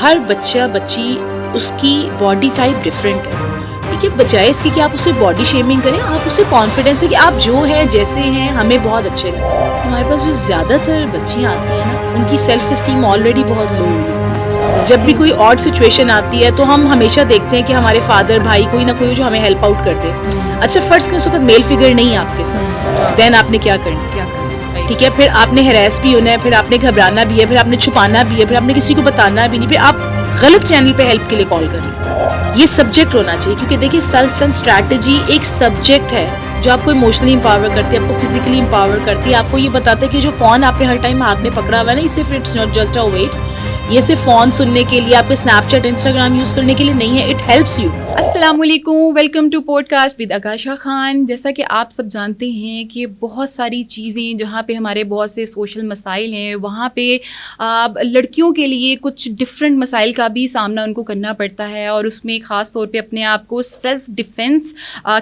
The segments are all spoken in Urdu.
ہر بچہ بچی اس کی باڈی ٹائپ ڈفرینٹ ہے, ٹھیک ہے. بجائے اس کے کہ آپ اسے باڈی شیمنگ کریں, آپ اسے کانفیڈینس ہے کہ آپ جو ہیں جیسے ہیں ہمیں بہت اچھے لگے. ہمارے پاس جو زیادہ تر بچیاں آتی ہیں نا, ان کی سیلف اسٹیم آلریڈی بہت لو ہوئی ہوتی ہے. جب بھی کوئی آڈ سچویشن آتی ہے تو ہم ہمیشہ دیکھتے ہیں کہ ہمارے فادر بھائی کوئی نہ کوئی جو ہمیں ہیلپ آؤٹ کر دے. اچھا فرض کہ اس وقت میل فگر نہیں ہے آپ کے ساتھ, دین آپ نے کیا کرنا, ٹھیک ہے. پھر آپ نے ہراس بھی ہونا ہے, پھر آپ نے گھبرانا بھی ہے, پھر آپ نے چھپانا بھی ہے, پھر آپ نے کسی کو بتانا بھی نہیں, پھر آپ غلط چینل پہ ہیلپ کے لیے کال کر رہی ہیں. یہ سبجیکٹ ہونا چاہیے, کیونکہ دیکھیے سیلف اینڈ اسٹریٹجی ایک سبجیکٹ ہے جو آپ کو ایموشنلی امپاور کرتی ہے, آپ کو فزیکلی امپاور کرتی ہے. آپ کو یہ بتاتا ہے کہ جو فون آپ نے ہر ٹائم ہاتھ میں پکڑا ہوا ہے نا, یہ صرف it's not just a weight, یہ صرف فون سننے کے لیے, آپ کے اسنیپ چیٹ انسٹاگرام یوز کرنے کے لیے نہیں ہے. It helps you. السلام علیکم, welcome to podcast with Akasha Khan. جیسا کہ آپ سب جانتے ہیں کہ بہت ساری چیزیں جہاں پہ ہمارے بہت سے سوشل مسائل ہیں, وہاں پہ لڑکیوں کے لیے کچھ ڈفرینٹ مسائل کا بھی سامنا ان کو کرنا پڑتا ہے, اور اس میں خاص طور پہ اپنے آپ کو سیلف ڈیفینس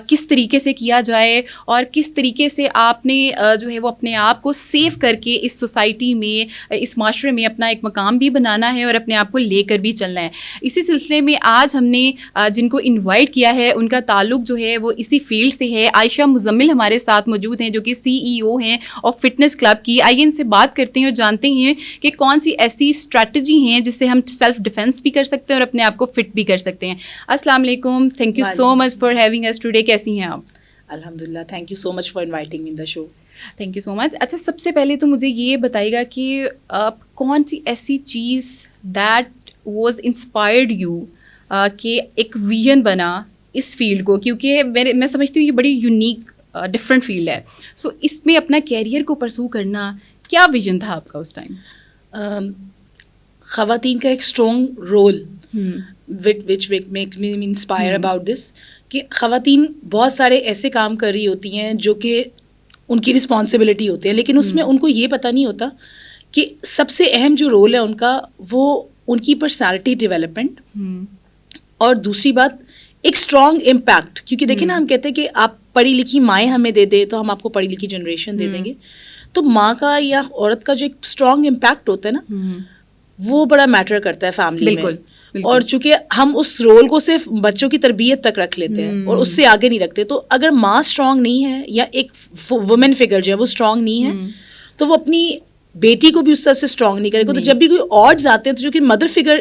کس طریقے سے کیا جائے, اور کس طریقے سے آپ نے جو ہے وہ اپنے آپ کو سیف کر کے اس سوسائٹی میں, اس معاشرے میں اپنا ایک مقام بھی بنانا ہے اور اپنے آپ کو لے کر بھی چلنا ہے. اسی سلسلے میں آج ہم نے جن کو انوائٹ کیا ہے ان کا تعلق جو ہے وہ اسی فیلڈ سے ہے. عائشہ مزمل ہمارے ساتھ موجود ہیں جو کہ CEO ہیں آف فٹنس کلب کی. آئیے ان سے بات کرتے ہیں اور جانتے ہیں کہ کون سی ایسی اسٹریٹجی ہیں جس سے ہم سیلف ڈیفینس بھی کر سکتے ہیں اور اپنے آپ کو فٹ بھی کر سکتے ہیں. السلام علیکم, thank you so much for having us today. کیسی ہیں آپ؟ الحمدللہ, thank you so much for inviting me in the show. Thank you so much. اچھا سب سے پہلے تو مجھے یہ بتائیے گا کہ کون سی ایسی چیز دیٹ واز انسپائرڈ یو کہ ایک ویژن بنا اس فیلڈ کو, کیونکہ میں سمجھتی ہوں یہ بڑی یونیک ڈفرینٹ فیلڈ ہے. سو اس میں اپنا کیریئر کو پرسو کرنا, کیا ویژن تھا آپ کا اس ٹائم؟ خواتین کا ایک strong role which makes me inspire about this, کہ خواتین بہت سارے ایسے کام کر رہی ہوتی ہیں جو کہ ان کی رسپانسبلٹی ہوتے ہیں, لیکن اس میں ان کو یہ پتہ نہیں ہوتا کہ سب سے اہم جو رول ہے ان کا وہ ان کی پرسنالٹی ڈیولپمنٹ, اور دوسری بات ایک اسٹرانگ امپیکٹ. کیونکہ دیکھیں نا, ہم کہتے ہیں کہ آپ پڑھی لکھی مائیں ہمیں دے دیں تو ہم آپ کو پڑھی لکھی جنریشن دے دیں گے. تو ماں کا یا عورت کا جو ایک اسٹرانگ امپیکٹ ہوتا ہے نا, وہ بڑا میٹر کرتا ہے فیملی میں. اور چونکہ ہم اس رول کو صرف بچوں کی تربیت تک رکھ لیتے ہیں اور اس سے آگے نہیں رکھتے, تو اگر ماں اسٹرانگ نہیں ہے یا ایک وومن فگر جو ہے وہ اسٹرانگ نہیں ہے, تو وہ اپنی بیٹی کو بھی اس طرح سے اسٹرانگ نہیں کرے گا. تو جب بھی کوئی آڈز آتے ہیں تو جو کہ مدر فگر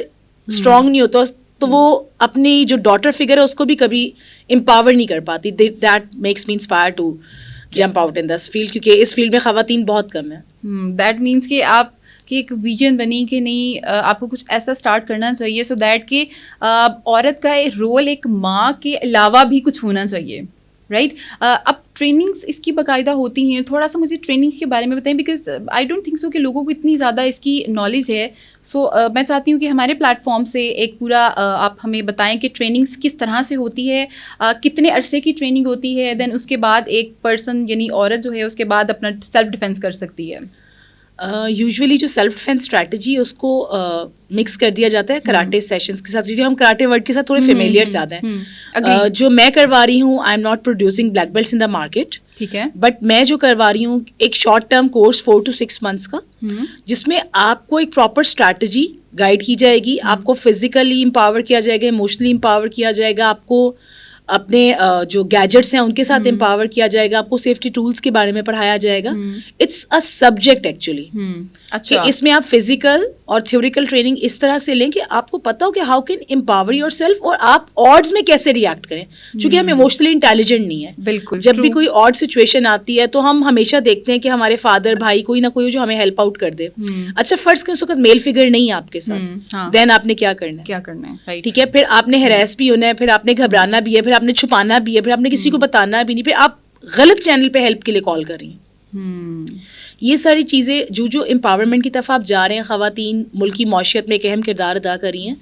اسٹرانگ نہیں ہوتا, تو وہ اپنی جو ڈاٹر فگر ہے اس کو بھی کبھی امپاور نہیں کر پاتی. That makes me inspire to jump out in this field, کیونکہ اس فیلڈ میں خواتین بہت کم ہیں. دیٹ مینس کہ آپ کی ایک ویژن بنی کہ نہیں, آپ کو کچھ ایسا اسٹارٹ کرنا چاہیے سو دیٹ کہ عورت کا رول ایک ماں کے علاوہ بھی کچھ ہونا چاہیے, رائٹ؟ اب ٹریننگس اس کی باقاعدہ ہوتی ہیں, تھوڑا سا مجھے ٹریننگ کے بارے میں بتائیں, because I don't think so کہ لوگوں کو اتنی زیادہ اس کی نالج ہے. سو میں چاہتی ہوں کہ ہمارے پلیٹ فارم سے ایک پورا آپ ہمیں بتائیں کہ ٹریننگس کس طرح سے ہوتی ہے, کتنے عرصے کی ٹریننگ ہوتی ہے, دین اس کے بعد ایک پرسن یعنی عورت جو ہے اس کے بعد اپنا سیلف ڈیفینس کر سکتی ہے. یوزولی جو سیلف ڈیفینس اسٹریٹجی ہے اس کو مکس کر دیا جاتا ہے کراٹے سیشنس کے ساتھ, کیونکہ ہم کراٹے ورڈ کے ساتھ تھوڑے فیملیئر زیادہ ہیں. جو میں کروا رہی ہوں, I am not producing black belts in the market, ٹھیک ہے, بٹ میں جو کروا رہی ہوں ایک short term course 4 to 6 months کا, جس میں آپ کو ایک پراپر اسٹریٹجی گائڈ کی جائے گی. آپ کو فزیکلی امپاور کیا جائے گا, ایموشنلی امپاور کیا جائے گا, آپ کو اپنے جو گیجٹس ہیں ان کے ساتھ امپاور کیا جائے گا, آپ کو سیفٹی ٹولس کے بارے میں پڑھایا جائے گا. اٹس اے سبجیکٹ ایکچولی, کہ اس میں آپ فزیکل اور تھیوریکل ٹریننگ اس طرح سے لیں کہ آپ کو پتہ ہو کہ how can empower your self, اور آپ آڈز میں کیسے ریئیکٹ کریں, چونکہ ہم ایموشنلی انٹیلیجنٹ نہیں ہیں. بالکل, جب بھی کوئی آڈ سچویشن آتی ہے تو ہم ہمیشہ دیکھتے ہیں کہ ہمارے فادر بھائی کوئی نہ کوئی جو ہمیں ہیلپ آؤٹ کر دے. اچھا فرض کہ اس وقت میل فگر نہیں ہے آپ کے ساتھ, دین آپ نے کیا کرنا ہے, ٹھیک ہے. پھر آپ نے ہراس بھی ہونا ہے, پھر آپ نے گھبرانا بھی ہے, پھر آپ نے چھپانا بھی ہے, پھر آپ نے کسی کو بتانا بھی نہیں, پھر آپ غلط چینل پہ ہیلپ کے لیے کال کر رہی ہیں. یہ ساری چیزیں جو امپاورمنٹ کی طرف آپ جا رہے ہیں, خواتین ملکی معیشت میں ایک اہم کردار ادا کر رہی ہیں.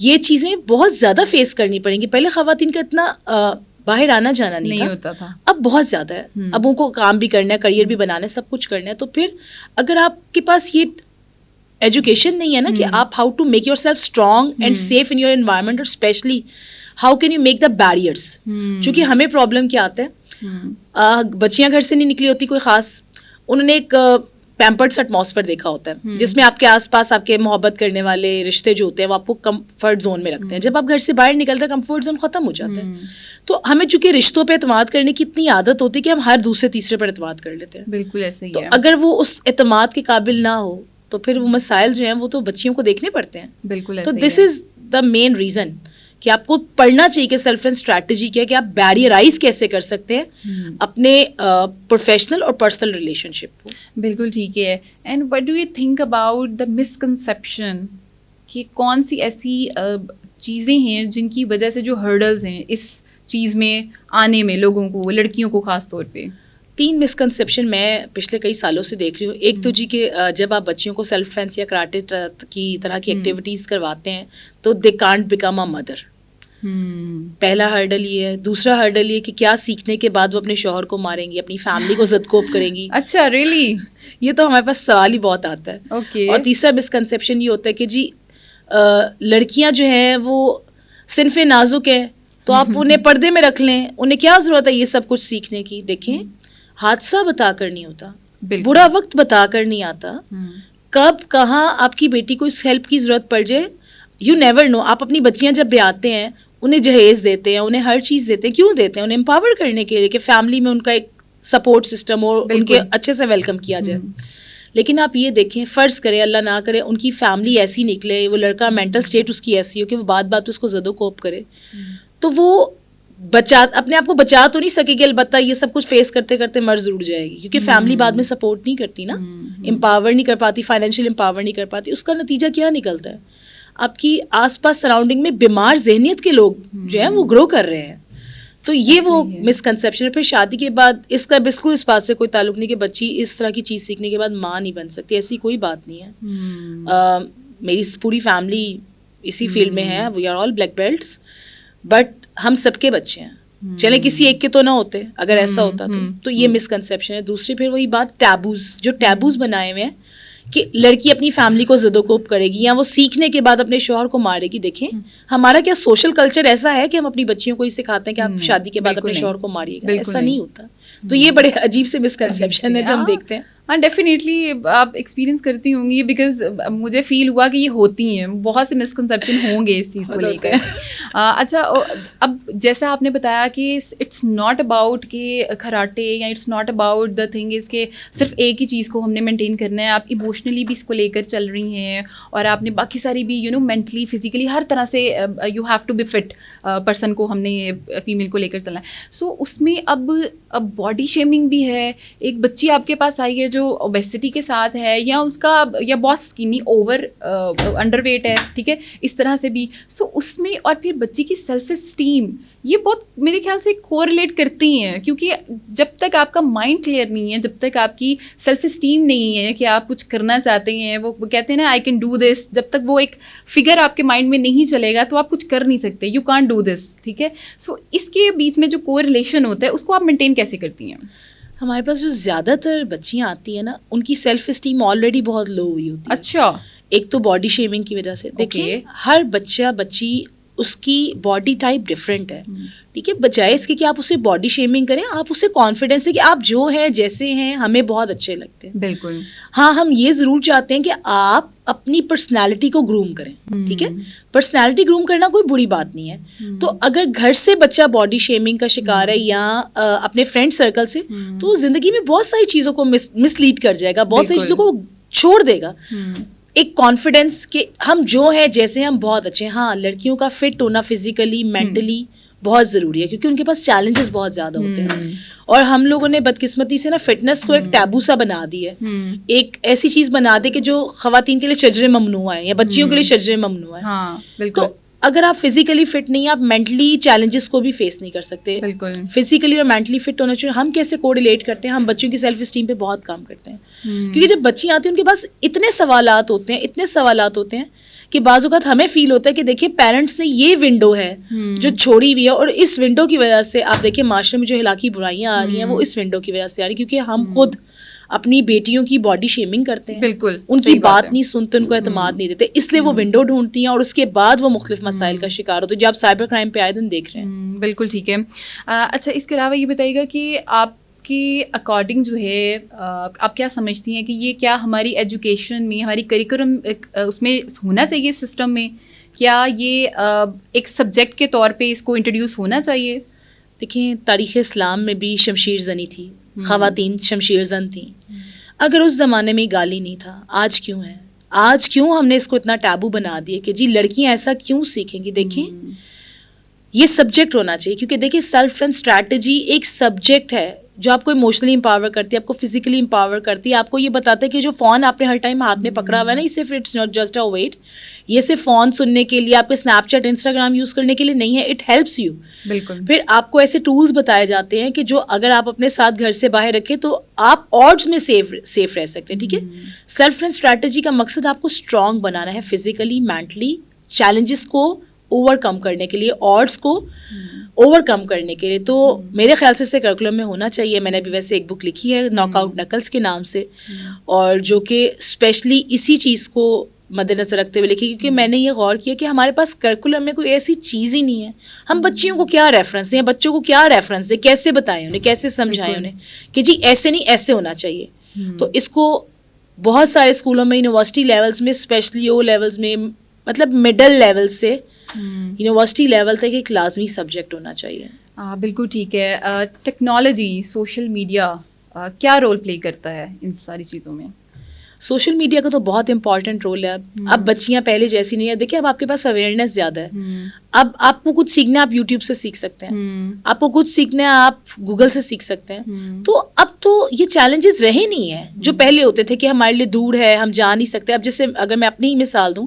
یہ چیزیں بہت زیادہ فیس کرنی پڑیں گی. پہلے خواتین کا اتنا باہر آنا جانا نہیں ہوتا تھا, اب بہت زیادہ ہے. اب ان کو کام بھی کرنا ہے, کریئر بھی بنانا ہے, سب کچھ کرنا ہے. تو پھر اگر آپ کے پاس یہ ایجوکیشن نہیں ہے نا کہ آپ how to make yourself strong and safe in your environment, اور especially how can you make the barriers. چونکہ ہمیں پرابلم کیا آتا ہے, بچیاں گھر سے نہیں نکلی ہوتی کوئی خاص, انہوں نے ایک پیمپرڈ ایٹماسفیئر دیکھا ہوتا ہے جس میں آپ کے آس پاس آپ کے محبت کرنے والے رشتے جو ہوتے ہیں وہ آپ کو کمفرٹ زون میں رکھتے ہیں. جب آپ گھر سے باہر نکلتے ہیں کمفرٹ زون ختم ہو جاتا ہے. تو ہمیں چونکہ رشتوں پہ اعتماد کرنے کی اتنی عادت ہوتی ہے کہ ہم ہر دوسرے تیسرے پر اعتماد کر لیتے ہیں. بالکل ایسے ہی تو ہے. اگر وہ اس اعتماد کے قابل نہ ہو تو پھر وہ مسائل جو ہیں وہ تو بچیوں کو دیکھنے پڑتے ہیں. بالکل. تو دس از دا مین ریزن کہ آپ کو پڑھنا چاہیے کہ سیلف اینڈ اسٹریٹجی کیا ہے کہ آپ بیریئرائز کیسے کر سکتے ہیں اپنے پروفیشنل اور پرسنل ریلیشن شپ کو. بالکل ٹھیک ہے. And what do you think about the misconception کہ کون سی ایسی چیزیں ہیں جن کی وجہ سے جو ہرڈلز ہیں اس چیز میں آنے میں لوگوں کو, لڑکیوں کو خاص طور پہ؟ 3 مسکنسیپشن میں پچھلے کئی سالوں سے دیکھ رہی ہوں. ایک تو جی کہ جب آپ بچیوں کو سیلف ڈیفینس یا کراٹے کی طرح کی ایکٹیویٹیز کرواتے ہیں تو they can't become a mother. پہلا ہرڈل یہ ہے. دوسرا ہرڈل یہ کہ کیا سیکھنے کے بعد وہ اپنے شوہر کو ماریں گی, اپنی فیملی کو زدکوب کریں گی. اچھا, ریئلی؟ یہ تو ہمارے پاس سوال ہی بہت آتا ہے. اور تیسرا مسکنسیپشن یہ ہوتا ہے کہ جی لڑکیاں جو ہیں وہ صنف نازک ہیں تو آپ انہیں پردے میں رکھ لیں, انہیں کیا ضرورت ہے یہ سب کچھ سیکھنے کی. دیکھیں, حادثہ بتا کر نہیں ہوتا, برا وقت بتا کر نہیں آتا, کب کہاں آپ کی بیٹی کو اس ہیلپ کی ضرورت پڑ جائے یو نیور نو. آپ اپنی بچیاں جب بیاتے ہیں انہیں جہیز دیتے ہیں, انہیں ہر چیز دیتے ہیں. کیوں دیتے ہیں؟ انہیں امپاور کرنے کے لیے کہ فیملی میں ان کا ایک سپورٹ سسٹم اور ان کے اچھے سے ویلکم کیا جائے. لیکن آپ یہ دیکھیں, فرض کریں اللہ نہ کرے ان کی فیملی ایسی نکلے, وہ لڑکا مینٹل اسٹیٹ اس کی ایسی ہو کہ وہ بات بات اس کو زد و کوب کرے, تو وہ اپنے آپ کو بچا تو نہیں سکے گی, البتہ یہ سب کچھ فیس کرتے کرتے مر ضرور جائے گی کیونکہ فیملی بعد میں سپورٹ نہیں کرتی نا, امپاور نہیں کر پاتی, فائنینشیل امپاور نہیں کر پاتی. اس کا نتیجہ کیا نکلتا ہے؟ آپ کی آس پاس سراؤنڈنگ میں بیمار ذہنیت کے لوگ جو ہیں وہ گرو کر رہے ہیں. تو یہ وہ مسکنسیپشن ہے. پھر شادی کے بعد اس کا بالکل اس بات سے کوئی تعلق نہیں کہ بچی اس طرح کی چیز سیکھنے کے بعد ماں نہیں بن سکتی, ایسی کوئی بات نہیں ہے. میری پوری فیملی اسی فیلڈ میں ہے, we are all black belts, but ہم سب کے بچے ہیں. چلے کسی ایک کے تو نہ ہوتے اگر ایسا ہوتا تو یہ مسکنسیپشن ہے. دوسری پھر وہی بات ٹیبوز, جو ٹیبوز بنائے ہوئے ہیں کہ لڑکی اپنی فیملی کو زد و کوب کرے گی یا وہ سیکھنے کے بعد اپنے شوہر کو مارے گی. دیکھیں ہمارا کیا سوشل کلچر ایسا ہے کہ ہم اپنی بچیوں کو یہ سکھاتے ہیں کہ آپ شادی کے بعد اپنے شوہر کو ماریے گا, ایسا نہیں ہوتا. تو یہ بڑے عجیب سے مسکنسیپشن ہے جو ہم دیکھتے ہیں. ہاں ڈیفینیٹلی آپ ایکسپیرینس کرتی ہوں گی, بیکاز مجھے فیل ہوا کہ یہ ہوتی ہیں, بہت سے مسکنسیپشن ہوں گے اس چیز کو لے کر. اچھا, اب جیسا آپ نے بتایا کہ اٹس ناٹ اباؤٹ کہ کراٹے یا it's not about the thing is کہ صرف ایک ہی چیز کو ہم نے مینٹین کرنا ہے. آپ ایموشنلی بھی اس کو لے کر چل رہی ہیں اور آپ نے باقی ساری بھی مینٹلی فزیکلی ہر طرح سے you have to be fit person کو ہم نے فیمیل کو لے کر چلنا ہے. سو اس میں اب باڈی شیمنگ بھی ہے. ایک بچی آپ کے پاس آئی ہے جو اوبیسٹی کے ساتھ ہے یا اس کا یا بہت اسکینی اوور انڈر ویٹ ہے, ٹھیک ہے, اس طرح سے بھی. سو اس میں اور پھر بچی کی سیلف اسٹیم, یہ بہت میرے خیال سے کورلیٹ کرتی ہیں, کیونکہ جب تک آپ کا مائنڈ کلیئر نہیں ہے, جب تک آپ کی سیلف اسٹیم نہیں ہے کہ آپ کچھ کرنا چاہتے ہیں, وہ کہتے ہیں نا آئی کین ڈو دس, جب تک وہ ایک فگر آپ کے مائنڈ میں نہیں چلے گا تو آپ کچھ کر نہیں سکتے, یو کانٹ ڈو دس, ٹھیک ہے. سو اس کے بیچ میں جو کورلیشن ہوتا ہے اس کو آپ مینٹین کیسے کرتی ہیں؟ ہمارے پاس جو زیادہ تر بچیاں آتی ہیں نا ان کی سیلف اسٹیم آلریڈی بہت لو ہوئی ہوتی ہے. اچھا. ایک تو باڈی شیمنگ کی وجہ سے. دیکھیں ہر بچہ بچی اس کی باڈی ٹائپ ڈفرینٹ ہے, ٹھیک ہے. بجائے اس کے کہ آپ اسے باڈی شیمنگ کریں, آپ اسے کانفیڈینس ہے کہ آپ جو ہیں جیسے ہیں ہمیں بہت اچھے لگتے ہیں. بالکل. ہاں ہم یہ ضرور چاہتے ہیں کہ آپ اپنی پرسنالٹی کو گروم کریں, ٹھیک ہے. پرسنالٹی گروم کرنا کوئی بری بات نہیں ہے. تو اگر گھر سے بچہ باڈی شیمنگ کا شکار ہے یا اپنے فرینڈ سرکل سے, تو زندگی میں بہت ساری چیزوں کو مس لیڈ کر جائے گا, بہت ساری چیزوں کو چھوڑ دے گا. ایک کانفیڈینس کہ ہم جو ہیں جیسے ہم بہت اچھے ہیں. ہاں لڑکیوں کا فٹ ہونا فزیکلی مینٹلی بہت ضروری ہے کیونکہ ان کے پاس چیلنجز بہت زیادہ ہوتے ہیں, اور ہم لوگوں نے بدقسمتی سے نا فٹنس کو ایک ٹیبو سا بنا دی ہے, ایک ایسی چیز بنا دی کہ جو خواتین کے لیے شجر ممنوع ہے یا بچیوں کے لیے شجر ممنوع ہے. تو اگر آپ فزیکلی فٹ نہیں ہیں, آپ مینٹلی چیلنجز کو بھی فیس نہیں کر سکتے. فزیکلی اور مینٹلی فٹ ہونا چاہیے. ہم کیسے کوریلیٹ کرتے ہیں, ہم بچوں کی سیلف اسٹیم پہ بہت کام کرتے ہیں, کیونکہ جب بچیاں آتی ہیں ان کے پاس اتنے سوالات ہوتے ہیں کہ بعض اوقات ہمیں فیل ہوتا ہے کہ دیکھیں پیرنٹس نے یہ ونڈو ہے جو چھوڑی ہوئی ہے, اور اس ونڈو کی وجہ سے آپ دیکھیں معاشرے میں جو ہلاکی برائیاں آ رہی ہیں وہ اس ونڈو کی وجہ سے آ رہی ہیں, کیونکہ ہم خود اپنی بیٹیوں کی باڈی شیمنگ کرتے ہیں. بالکل. ان کی بات نہیں سنتے, ان کو اعتماد نہیں دیتے, اس لیے وہ ونڈو ڈھونڈتی ہیں اور اس کے بعد وہ مختلف مسائل کا شکار ہوتے ہیں جو آپ سائبر کرائم پہ آئے دن دیکھ رہے ہیں. بالکل ٹھیک ہے. اچھا, اس کے علاوہ یہ بتائیے گا کہ آپ کے اکارڈنگ جو ہے آپ کیا سمجھتی ہیں کہ یہ کیا ہماری ایجوکیشن میں, ہماری کریکولم اس میں ہونا چاہیے سسٹم میں, کیا یہ ایک سبجیکٹ کے طور پہ اس کو انٹروڈیوس ہونا چاہیے؟ دیکھیں تاریخ اسلام میں بھی شمشیر زنی تھی, خواتین شمشیر زن تھیں. اگر اس زمانے میں گالی نہیں تھا, آج کیوں ہے؟ آج کیوں ہم نے اس کو اتنا ٹیبو بنا دیا کہ جی لڑکیاں ایسا کیوں سیکھیں گی؟ دیکھیں یہ سبجیکٹ ہونا چاہیے, کیونکہ دیکھیں سیلف اینڈ اسٹریٹجی ایک سبجیکٹ ہے جو آپ کو ایموشنلی امپاور کرتی ہے, آپ کو فزیکلی امپاور کرتی ہے, آپ کو یہ بتاتا ہے کہ جو فون آپ نے ہر ٹائم ہاتھ میں پکڑا ہوا ہے نا, یہ صرف it's not just a weight, یہ صرف فون سننے کے لیے, آپ کے اسنیپ چیٹ انسٹاگرام یوز کرنے کے لیے نہیں ہے, اٹ ہیلپس یو. بالکل. پھر آپ کو ایسے ٹولس بتائے جاتے ہیں کہ جو اگر آپ اپنے ساتھ گھر سے باہر رکھیں تو آپ آڈس میں سیف رہ سکتے ہیں. ٹھیک ہے, سیلف اینڈ اسٹریٹجی کا مقصد آپ کو اسٹرانگ بنانا ہے, فزیکلی مینٹلی, چیلنجز کو اوور کم کرنے کے لیے, آڈس کو اوور کم کرنے کے لیے. تو میرے خیال سے کریکولم میں ہونا چاہیے. میں نے ابھی ویسے ایک بک لکھی ہے ناک آؤٹ نکلز کے نام سے, اور جو کہ اسپیشلی اسی چیز کو مد نظر رکھتے ہوئے لکھی, کیونکہ میں نے یہ غور کیا کہ ہمارے پاس کریکولم میں کوئی ایسی چیز ہی نہیں ہے. ہم بچیوں کو کیا ریفرنس دیں, بچوں کو کیا ریفرنس دیں, کیسے بتائیں انہیں, کیسے سمجھائیں انہیں کہ جی ایسے نہیں ایسے ہونا چاہیے. تو اس کو بہت سارے اسکولوں میں, یونیورسٹی لیولس میں, اسپیشلی او لیولس میں, مطلب مڈل لیول سے یونیورسٹی لیول تک ایک لازمی سبجیکٹ ہونا چاہیے. بالکل ٹھیک ہے. ٹیکنالوجی, سوشل میڈیا کیا رول پلے کرتا ہے ان ساری چیزوں میں؟ سوشل میڈیا کا تو بہت امپورٹنٹ رول ہے. اب بچیاں پہلے جیسی نہیں ہے. دیکھیں اب آپ کے پاس اویئرنیس زیادہ ہے. اب آپ کو کچھ سیکھنا ہے, آپ یوٹیوب سے سیکھ سکتے ہیں. آپ کو کچھ سیکھنا ہے, آپ گوگل سے سیکھ سکتے ہیں. تو اب تو یہ چیلنجز رہے نہیں ہیں جو پہلے ہوتے تھے کہ ہمارے لیے دور ہے, ہم جا نہیں سکتے. اب جیسے اگر میں اپنی ہی مثال دوں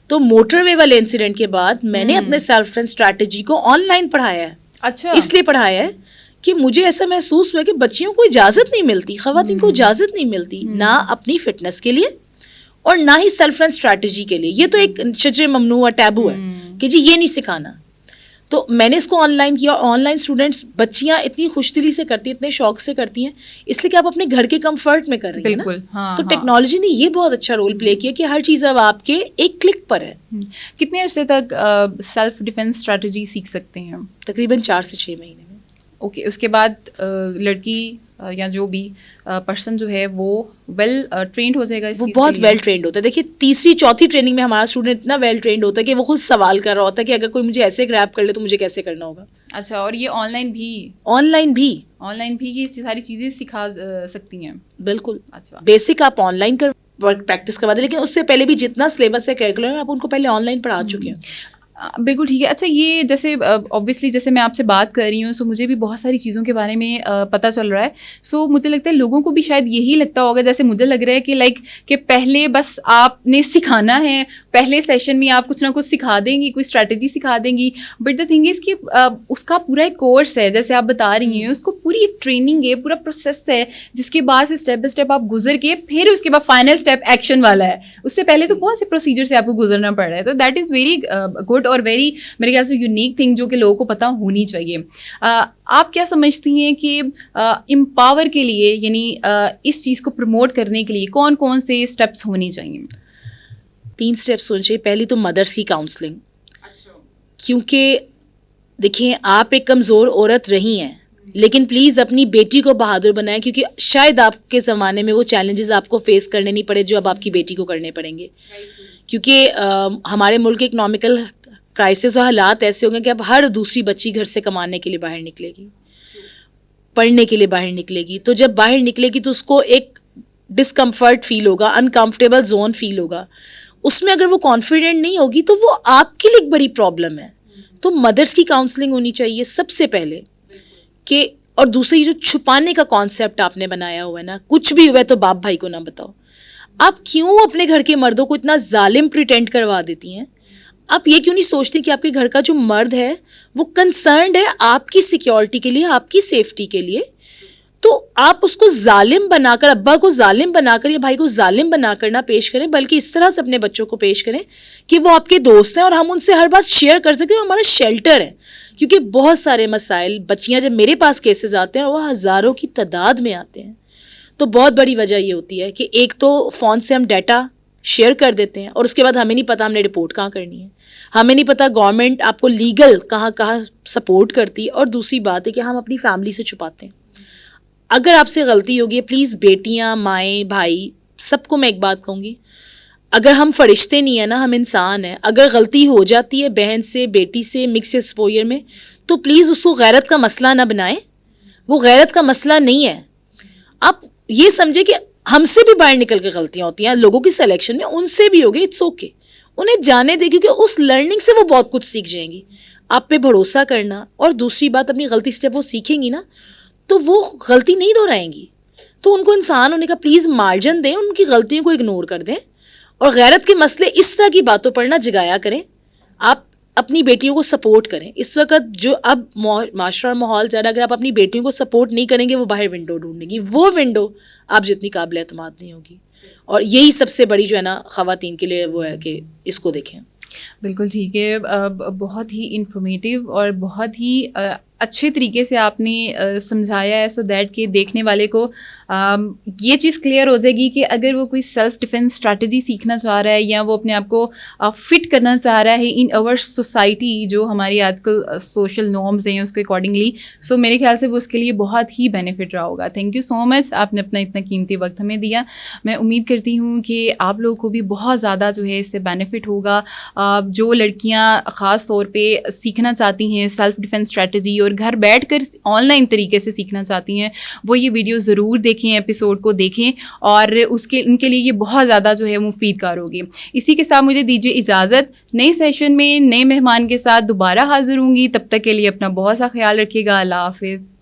تو موٹر وے والے انسیڈنٹ کے بعد میں نے اپنے سیلف اینڈ اسٹریٹجی کو آن لائن پڑھایا ہے. اچھا. اس لیے پڑھایا ہے کہ مجھے ایسا محسوس ہوا کہ بچیوں کو اجازت نہیں ملتی, خواتین کو اجازت نہیں ملتی, نہ اپنی فٹنس کے لیے اور نہ ہی سیلف اینڈ اسٹریٹجی کے لیے. یہ تو ایک شجر ممنوع ٹیبو ہے کہ جی یہ نہیں سکھانا. تو میں نے اس کو آن لائن کیا, اور آن لائن اسٹوڈنٹس بچیاں اتنی خوش دلی سے کرتی ہیں, اتنے شوق سے کرتی ہیں, اس لیے کہ آپ اپنے گھر کے کمفرٹ میں کر رہی ہیں نا. تو ٹیکنالوجی نے یہ بہت اچھا رول پلے کیا کہ ہر چیز اب آپ کے ایک کلک پر ہے. کتنے عرصے تک سیلف ڈیفینس اسٹریٹجی سیکھ سکتے ہیں؟ تقریباً 4 سے 6 مہینے میں. اوکے. اس کے بعد لڑکی یا جو بھی پرسن جو ہے وہ ویل ٹرینڈ ہو جائے گا, وہ بہت ویل ٹرینڈ ہوتا ہے. دیکھیے تیسری چوتھی ٹریننگ میں ہمارا اسٹوڈنٹ اتنا ویل ٹرینڈ ہوتا ہے کہ وہ خود سوال کر رہا ہوتا ہے کہ اگر کوئی مجھے ایسے گریب کر لے تو مجھے کیسے کرنا ہوگا. اچھا. اور یہ آن لائن بھی یہ ساری چیزیں سکھا سکتی ہیں؟ بالکل. اچھا. بیسک آپ آن لائن پریکٹس کروا دیں, لیکن اس سے پہلے بھی جتنا سلیبس ہے کریکولم آپ ان کو پہلے آن لائن پڑھا چکے ہیں. بالکل ٹھیک ہے. اچھا یہ جیسے اوبویسلی جیسے میں آپ سے بات کر رہی ہوں, سو مجھے بھی بہت ساری چیزوں کے بارے میں پتہ چل رہا ہے. سو مجھے لگتا ہے لوگوں کو بھی شاید یہی لگتا ہوگا جیسے مجھے لگ رہا ہے کہ لائک کہ پہلے بس آپ نے سکھانا ہے, پہلے سیشن میں آپ کچھ نہ کچھ سکھا دیں گی, کوئی اسٹریٹجی سکھا دیں گی, بٹ دا تھنگ از کہ اس کا پورا ایک کورس ہے جیسے آپ بتا رہی ہیں, اس کو پوری ایک ٹریننگ ہے, پورا پروسیس ہے, جس کے بعد اسٹیپ بائی اسٹیپ آپ گزر کے پھر اس کے بعد فائنل اسٹیپ ایکشن والا ہے. اس سے پہلے تو بہت سے پروسیجر سے آپ کو گزرنا پڑ رہا ہے. تو دیٹ از ویری گڈ اور ویری میرے خیال سے یونیک تھنگ جو کہ لوگوں کو پتہ ہونی چاہیے. آپ کیا سمجھتی ہیں کہ امپاور کے لیے یعنی اس چیز کو پروموٹ کرنے کے لیے کون کون سے اسٹیپس ہونے چاہیے؟ 3 اسٹیپس ہونے چاہیے. پہلی تو مدرس کی کاؤنسلنگ. کیونکہ دیکھیں آپ ایک کمزور عورت رہی ہیں, لیکن پلیز اپنی بیٹی کو بہادر بنائیں, کیونکہ شاید آپ کے زمانے میں وہ چیلنجز آپ کو فیس کرنے نہیں پڑے جو اب آپ کی بیٹی کو کرنے پڑیں گے. کیونکہ ہمارے ملک کے اکنامیکل کرائسس اور حالات ایسے ہوں گے کہ اب ہر دوسری بچی گھر سے کمانے کے لیے باہر نکلے گی, پڑھنے کے لیے باہر نکلے گی. تو جب باہر نکلے گی تو اس کو ایک ڈسکمفرٹ فیل ہوگا, انکمفرٹیبل زون فیل ہوگا. اس میں اگر وہ کانفیڈنٹ نہیں ہوگی تو وہ آپ کے لیے ایک بڑی پرابلم ہے. تو مدرس کی کاؤنسلنگ ہونی چاہیے سب سے پہلے کہ, اور دوسری جو چھپانے کا کانسیپٹ آپ نے بنایا ہوا ہے نا, کچھ بھی ہوا ہے تو باپ بھائی کو نہ بتاؤ. آپ کیوں اپنے گھر کے مردوں کو اتنا ظالم پریٹینڈ کروا دیتی ہیں؟ آپ یہ کیوں نہیں سوچتی کہ آپ کے گھر کا جو مرد ہے وہ کنسرنڈ ہے آپ کی سیکیورٹی کے لیے, آپ کی سیفٹی کے لیے؟ تو آپ اس کو ظالم بنا کر, ابا کو ظالم بنا کر یا بھائی کو ظالم بنا کر نہ پیش کریں, بلکہ اس طرح سے اپنے بچوں کو پیش کریں کہ وہ آپ کے دوست ہیں اور ہم ان سے ہر بات شیئر کر سکیں, ہمارا شیلٹر ہے. کیونکہ بہت سارے مسائل, بچیاں جب میرے پاس کیسز آتے ہیں وہ ہزاروں کی تعداد میں آتے ہیں, تو بہت بڑی وجہ یہ ہوتی ہے کہ ایک تو فون سے ہم ڈیٹا شیئر کر دیتے ہیں اور اس کے بعد ہمیں نہیں پتا ہم نے رپورٹ کہاں کرنی ہے, ہمیں نہیں پتا گورنمنٹ آپ کو لیگل کہاں کہاں سپورٹ کرتی ہے, اور دوسری بات ہے کہ ہم اپنی فیملی سے چھپاتے ہیں. اگر آپ سے غلطی ہوگی, پلیز بیٹیاں, مائیں, بھائی, سب کو میں ایک بات کہوں گی, اگر ہم فرشتے نہیں ہیں نا, ہم انسان ہیں, اگر غلطی ہو جاتی ہے بہن سے, بیٹی سے, مکس ایکسپوئر میں, تو پلیز اس کو غیرت کا مسئلہ نہ بنائیں. وہ غیرت کا مسئلہ نہیں ہے. آپ یہ سمجھیں کہ ہم سے بھی باہر نکل کے غلطیاں ہوتی ہیں لوگوں کی سلیکشن میں, ان سے بھی ہوگی, اٹس اوکے, انہیں جانے دیں, کیونکہ اس لرننگ سے وہ بہت کچھ سیکھ جائیں گی. آپ پہ بھروسہ کرنا, اور دوسری بات اپنی غلطی سے جب وہ سیکھیں گی نا تو وہ غلطی نہیں دہرائیں گی. تو ان کو انسان ہونے کا پلیز مارجن دیں, ان کی غلطیوں کو اگنور کر دیں, اور غیرت کے مسئلے اس طرح کی باتوں پر نہ جگایا کریں. آپ اپنی بیٹیوں کو سپورٹ کریں. اس وقت جو اب معاشرہ اور ماحول زیادہ, اگر آپ اپنی بیٹیوں کو سپورٹ نہیں کریں گے, وہ باہر ونڈو ڈھونڈیں گی, وہ ونڈو آپ جتنی قابل اعتماد نہیں ہوگی. اور یہی سب سے بڑی جو ہے نا خواتین کے لیے وہ ہے کہ اس کو دیکھیں. بالکل ٹھیک ہے, بہت ہی انفارمیٹیو اور بہت ہی اچھے طریقے سے آپ نے سمجھایا ہے, سو دیٹ کہ دیکھنے والے کو یہ چیز کلیئر ہو جائے گی کہ اگر وہ کوئی سیلف ڈیفینس اسٹریٹجی سیکھنا چاہ رہا ہے, یا وہ اپنے آپ کو فٹ کرنا چاہ رہا ہے ان اوور سوسائٹی, جو ہماری آج کل سوشل نارمز ہیں اس کے اکارڈنگلی, سو میرے خیال سے وہ اس کے لیے بہت ہی بینیفٹ رہا ہوگا. تھینک یو سو مچ, آپ نے اپنا اتنا قیمتی وقت ہمیں دیا. میں امید کرتی ہوں کہ آپ لوگوں کو بھی بہت زیادہ جو ہے اس سے بینیفٹ ہوگا. جو لڑکیاں خاص طور پہ سیکھنا چاہتی ہیں سیلف ڈیفینس اسٹریٹجی, اور گھر بیٹھ کر آن لائن طریقے سے سیکھنا چاہتی ہیں, وہ یہ ویڈیو ضرور دیکھیں, ایپیسوڈ کو دیکھیں, اور ان کے لیے یہ بہت زیادہ جو ہے مفید کار ہوگی. اسی کے ساتھ مجھے دیجیے اجازت, نئے سیشن میں نئے مہمان کے ساتھ دوبارہ حاضر ہوں گی. تب تک کے لیے اپنا بہت سا خیال رکھیے گا. اللہ حافظ.